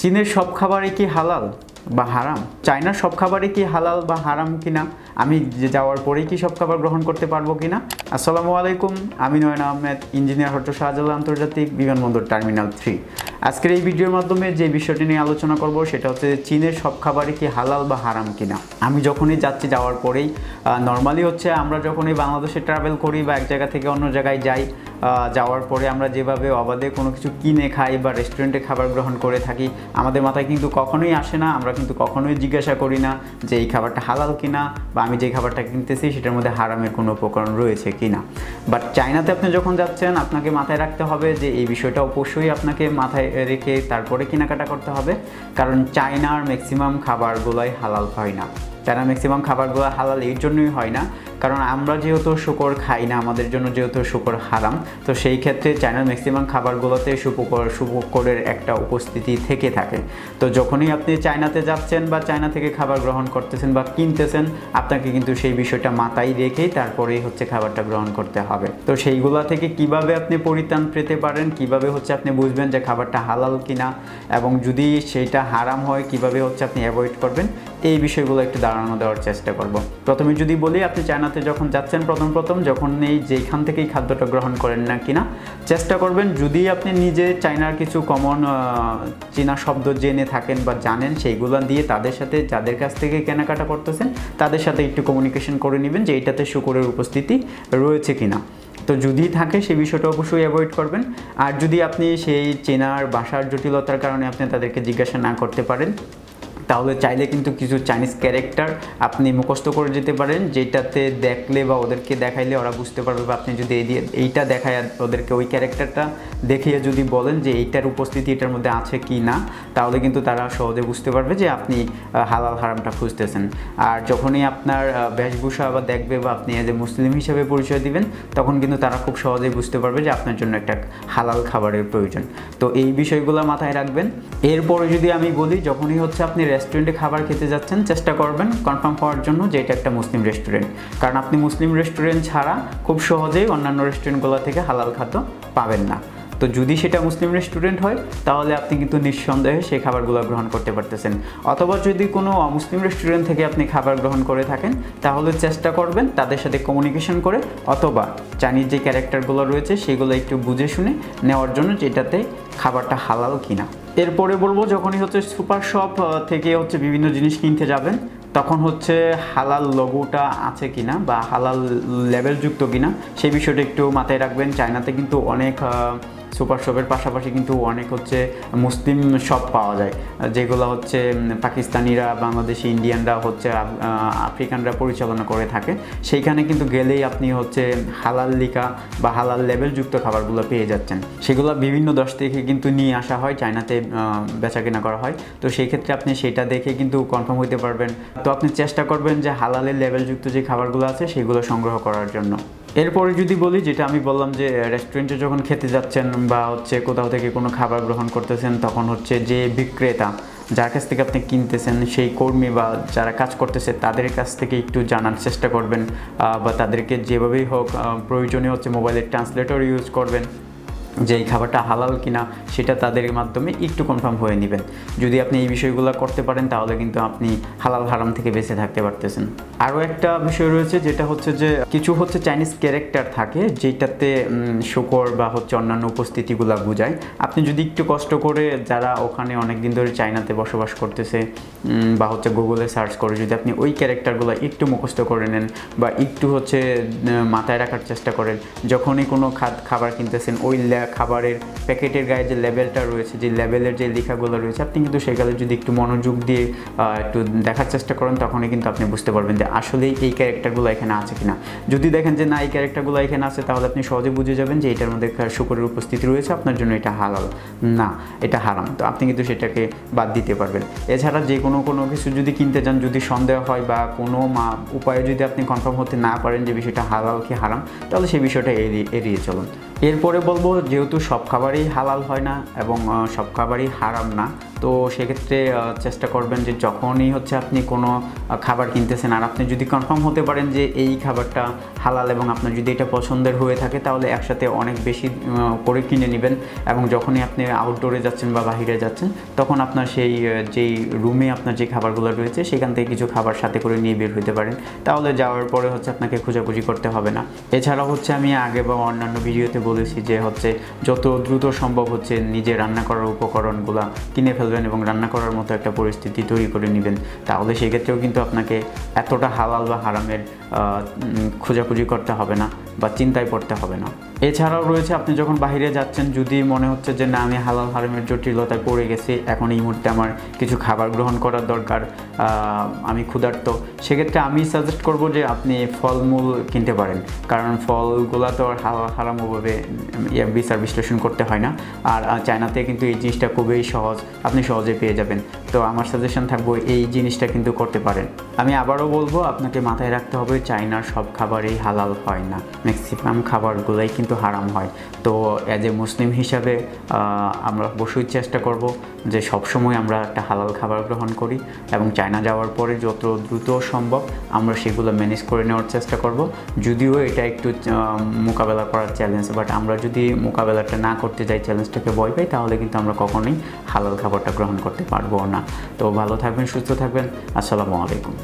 চীনের সব খাবারই কি হালাল বা হারাম? চায়নার সব খাবারই কি হালাল বা হারাম কিনা? আমি যাওয়ার পরেই কি সব খাবার গ্রহণ করতে পারবো কিনা? আসসালামু আলাইকুম, আমি নয়ন আহমেদ, ইঞ্জিনিয়ার হযরত শাহজালাল আন্তর্জাতিক বিমানবন্দর টার্মিনাল 3। আজকের এই ভিডিওর মাধ্যমে যে বিষয়টি নিয়ে আলোচনা করব সেটা হচ্ছে চীনের সব খাবারই কি হালাল বা হারাম কিনা। আমি যখনই যাওয়ার পরেই নর্মালি হচ্ছে আমরা যখনই বাংলাদেশে ট্রাভেল করি বা এক জায়গা থেকে অন্য জায়গায় যাই, যাওয়ার পরে আমরা যেভাবে অবাধে কোনো কিছু কিনে খাই বা রেস্টুরেন্টে খাবার গ্রহণ করে থাকি, আমাদের মাথায় কিন্তু কখনোই আসে না, আমরা কিন্তু কখনোই জিজ্ঞাসা করি না যে এই খাবারটা হালাল কিনা বা আমি যে খাবারটা কিনতেছি সেটার মধ্যে হারামের কোনো উপকরণ রয়েছে কিনা। বাট চায়নাতে আপনি যখন যাচ্ছেন আপনাকে মাথায় রাখতে হবে যে এই বিষয়টা অবশ্যই আপনাকে মাথায় রেখে তারপরে কেনাকাটা করতে হবে, কারণ চায়নার ম্যাক্সিমাম খাবারগুলোই হালাল হয় না। চায়নার ম্যাক্সিমাম খাবারগুলো হালাল এর জন্যই হয় না কারণ আমরা যেহেতু শুকর খাই না, আমাদের জন্য যেহেতু শুকর হারাম, তো সেই ক্ষেত্রে চায়নার ম্যাক্সিমাম খাবারগুলোতে শুকরের একটা উপস্থিতি থেকে থাকে। তো যখনই আপনি চায়নাতে যাচ্ছেন বা চায়না থেকে খাবার গ্রহণ করতেছেন বা কিনতেছেন, আপনাকে কিন্তু সেই বিষয়টা মাথায় রেখেই তারপরেই হচ্ছে খাবারটা গ্রহণ করতে হবে। তো সেইগুলা থেকে কিভাবে আপনি পরিত্রাণ পেতে পারেন, কিভাবে হচ্ছে আপনি বুঝবেন যে খাবারটা হালাল কিনা এবং যদি সেইটা হারাম হয় কিভাবে হচ্ছে আপনি অ্যাভয়েড করবেন, এই বিষয়গুলো একটু ধারণা দেওয়ার চেষ্টা করব। প্রথমে যদি বলি, আপনি চায়নাতে যখন যাচ্ছেন প্রথম যখন যেখান থেকেই খাদ্যটা গ্রহণ করেন না কিনা, চেষ্টা করবেন যদি আপনি নিজে চায়নার কিছু কমন চীনা শব্দ জেনে থাকেন বা জানেন, সেইগুলো দিয়ে তাদের সাথে যাদের কাছ থেকে কেনাকাটা করতেছেন তাদের সাথে একটু কমিউনিকেশন করে নেবেন যে এইটাতে শুকরের উপস্থিতি রয়েছে কিনা। তো যদি থাকে সেই বিষয়টা অবশ্যই অ্যাভয়েড করবেন। আর যদি আপনি সেই চেনার ভাষার জটিলতার কারণে আপনি তাদেরকে জিজ্ঞাসা না করতে পারেন, তাহলে চাইলে কিন্তু কিছু চাইনিজ ক্যারেক্টার আপনি মুখস্থ করে যেতে পারেন, যেটাতে দেখলে বা ওদেরকে দেখাইলে ওরা বুঝতে পারবে। বা আপনি যদি এইটা দেখায় ওদেরকে ওই ক্যারেক্টারটা দেখিয়ে যদি বলেন যে এইটার উপস্থিতি এটার মধ্যে আছে কি না, তাহলে কিন্তু তারা সহজে বুঝতে পারবে যে আপনি হালাল হারামটা খুঁজতেছেন। আর যখনই আপনার বেশভূষা বা দেখবে বা আপনি এজ এ মুসলিম হিসেবে পরিচয় দিবেন, তখন কিন্তু তারা খুব সহজেই বুঝতে পারবে যে আপনার জন্য একটা হালাল খাবারের প্রয়োজন। তো এই বিষয়গুলো মাথায় রাখবেন। এরপরে যদি আমি বলি, যখনই হচ্ছে আপনি রেস্টুরেন্টে খাবার খেতে যাচ্ছেন, চেষ্টা করবেন কনফার্ম হওয়ার জন্য যে এটা একটা মুসলিম রেস্টুরেন্ট, কারণ আপনি মুসলিম রেস্টুরেন্ট ছাড়া খুব সহজেই অন্যান্য রেস্টুরেন্টগুলো থেকে হালাল খাদ্য পাবেন না। তো যদি সেটা মুসলিম রেস্টুরেন্ট হয় তাহলে আপনি কিন্তু নিঃসন্দেহে সেই খাবারগুলো গ্রহণ করতে পারতেছেন। অথবা যদি কোনো অমুসলিম রেস্টুরেন্ট থেকে আপনি খাবার গ্রহণ করে থাকেন, তাহলে চেষ্টা করবেন তাদের সাথে কমিউনিকেশন করে অথবা চাইনিজ যে ক্যারেক্টারগুলো রয়েছে সেগুলো একটু বুঝে শুনে নেওয়ার জন্য যেটাতে খাবারটা হালাল কিনা। এরপরে বলবো, যখনই হচ্ছে সুপার শপ থেকে হচ্ছে বিভিন্ন জিনিস কিনতে যাবেন, তখন হচ্ছে হালাল লোগোটা আছে কিনা বা হালাল লেবেলযুক্ত কিনা সেই বিষয়টা একটু মাথায় রাখবেন। চায়নাতে কিন্তু অনেক সুপার শপের পাশাপাশি কিন্তু অনেক হচ্ছে মুসলিম শপ পাওয়া যায়, যেগুলো হচ্ছে পাকিস্তানিরা, বাংলাদেশি, ইন্ডিয়ানরা হচ্ছে আফ্রিকানরা পরিচালনা করে থাকে। সেইখানে কিন্তু গেলেই আপনি হচ্ছে হালাল লিকা বা হালাল লেবেলযুক্ত খাবারগুলো পেয়ে যাচ্ছেন। সেগুলো বিভিন্ন দেশ থেকে কিন্তু নিয়ে আসা হয়, চায়নাতে বেচা কেনা করা হয়। তো সেই ক্ষেত্রে আপনি সেটা দেখে কিন্তু কনফার্ম হতে পারবেন। তো আপনি চেষ্টা করবেন যে হালালের লেবেলযুক্ত যে খাবারগুলো আছে সেগুলো সংগ্রহ করার জন্য। এরপরে যদি বলি, যেটা আমি বললাম যে রেস্টুরেন্টে যখন খেতে যাচ্ছেন বা হচ্ছে কোথাও থেকে কোনো খাবার গ্রহণ করতেছেন, তখন হচ্ছে যে বিক্রেতা যার কাছ থেকে আপনি কিনতেছেন সেই কর্মী বা যারা কাজ করতেছে তাদের কাছ থেকে একটু জানার চেষ্টা করবেন, বা তাদেরকে যেভাবেই হোক প্রয়োজনীয় হচ্ছে মোবাইলের ট্রান্সলেটর ইউজ করবেন যে এই খাবারটা হালাল কিনা সেটা তাদের মাধ্যমে একটু কনফার্ম হয়ে নেবেন। যদি আপনি এই বিষয়গুলো করতে পারেন তাহলে কিন্তু আপনি হালাল হারাম থেকে বেঁচে থাকতে পারতেছেন। আরও একটা বিষয় রয়েছে, যেটা হচ্ছে যে কিছু হচ্ছে চাইনিজ ক্যারেক্টার থাকে যেটাতে শুকর বা হচ্ছে অন্যান্য উপস্থিতিগুলো বোঝায়। আপনি যদি একটু কষ্ট করে, যারা ওখানে অনেক দিন ধরে চায়নাতে বসবাস করতেছে বা হচ্ছে গুগলে সার্চ করে যদি আপনি ওই ক্যারেক্টারগুলো একটু মুখস্থ করে নেন বা একটু হচ্ছে মাথায় রাখার চেষ্টা করেন, যখনই কোনো খাবার কিনতেছেন ওই খাবারের প্যাকেটের গায়ে যে লেবেলটা রয়েছে, যে লেবেলের যে লেখাগুলো রয়েছে, আপনি কিন্তু সেগুলো যদি একটু মনোযোগ দিয়ে একটু দেখার চেষ্টা করেন, তখনই কিন্তু আপনি বুঝতে পারবেন যে আসলেই এই ক্যারেক্টারগুলো এখানে আছে কিনা। যদি দেখেন যে না এই ক্যারেক্টারগুলো এখানে আছে, তাহলে আপনি সহজে বুঝে যাবেন যে এটার মধ্যে শুকরের উপস্থিতি রয়েছে, আপনার জন্য এটা হালাল না, এটা হারাম। তো আপনি কিন্তু সেটাকে বাদ দিতে পারবেন। এছাড়া যে কোনো কিছু যদি কিনতে যান, যদি সন্দেহ হয় বা কোনো উপায়ে যদি আপনি কনফার্ম হতে না পারেন যে বিষয়টা হালাল কি হারাম, তাহলে সেই বিষয়টা এড়িয়ে চলুন। এরপরে বলবো, যেহেতু সব খাবারই হালাল হয় না এবং সব খাবারই হারাম না, তো সেক্ষেত্রে চেষ্টা করবেন যে যখনই হচ্ছে আপনি কোনো খাবার কিনতেছেন আর আপনি যদি কনফার্ম হতে পারেন যে এই খাবারটা হালাল এবং আপনার যদি এটা পছন্দের হয়ে থাকে, তাহলে একসাথে অনেক বেশি করে কিনে নেবেন এবং যখনই আপনি আউটডোরে যাচ্ছেন বা বাহিরে যাচ্ছেন তখন আপনার সেই যেই রুমে আপনার যে খাবারগুলো রয়েছে সেখান থেকে কিছু খাবার সাথে করে নিয়ে বের হতে পারেন, তাহলে যাওয়ার পরে হচ্ছে আপনাকে খোঁজাখুঁজি করতে হবে না। এছাড়া হচ্ছে আমি আগে বা অন্যান্য ভিডিওতে বলেছি যে হচ্ছে যত দ্রুত সম্ভব হচ্ছে নিজে রান্না করার উপকরণগুলো কিনে ফেলবেন এবং রান্না করার মতো একটা পরিস্থিতি তৈরি করে নেবেন, তাহলে সেক্ষেত্রেও কিন্তু আপনাকে এতটা হালাল বা হারামের খোঁজাখুঁজি করতে হবে না বা চিন্তায় পড়তে হবে না। এছাড়াও রয়েছে আপনি যখন বাইরে যাচ্ছেন, যদি মনে হচ্ছে যে না আমি হালাল হারামের জটিলতায় পড়ে গেছি, এখন এই মুহূর্তে আমার কিছু খাবার গ্রহণ করার দরকার, আমি ক্ষুধার্ত, সেক্ষেত্রে আমি সাজেস্ট করব যে আপনি ফলমূল কিনতে পারেন, কারণ ফলগুলা তো আর হালাল হারাম ওভাবে বিচার বিশ্লেষণ করতে হয় না। আর চায়নাতে কিন্তু এই জিনিসটা খুবই সহজ, আপনি সহজে পেয়ে যাবেন। তো আমার সাজেশন থাকবো এই জিনিসটা কিন্তু করতে পারেন। আমি আবারও বলবো, আপনাকে মাথায় রাখতে হবে চায়নার সব খাবারই হালাল হয় না, ম্যাক্সিমাম খাবারগুলোই কিন্তু হারাম হয়। তো অ্যাজ এ মুসলিম হিসাবে আমরা অবশ্যই চেষ্টা করব যে সবসময় আমরা একটা হালাল খাবার গ্রহণ করি এবং চায়না যাওয়ার পরে যত দ্রুত সম্ভব আমরা সেগুলো ম্যানেজ করে নেওয়ার চেষ্টা করব। যদিও এটা একটু মোকাবেলা করার চ্যালেঞ্জ, বাট আমরা যদি মোকাবেলাটা না করতে যাই, চ্যালেঞ্জটাকে ভয় পাই, তাহলে কিন্তু আমরা কখনোই হালাল খাবারটা গ্রহণ করতে পারবো না। তো ভালো থাকবেন, সুস্থ থাকবেন। আসসালামু আলাইকুম।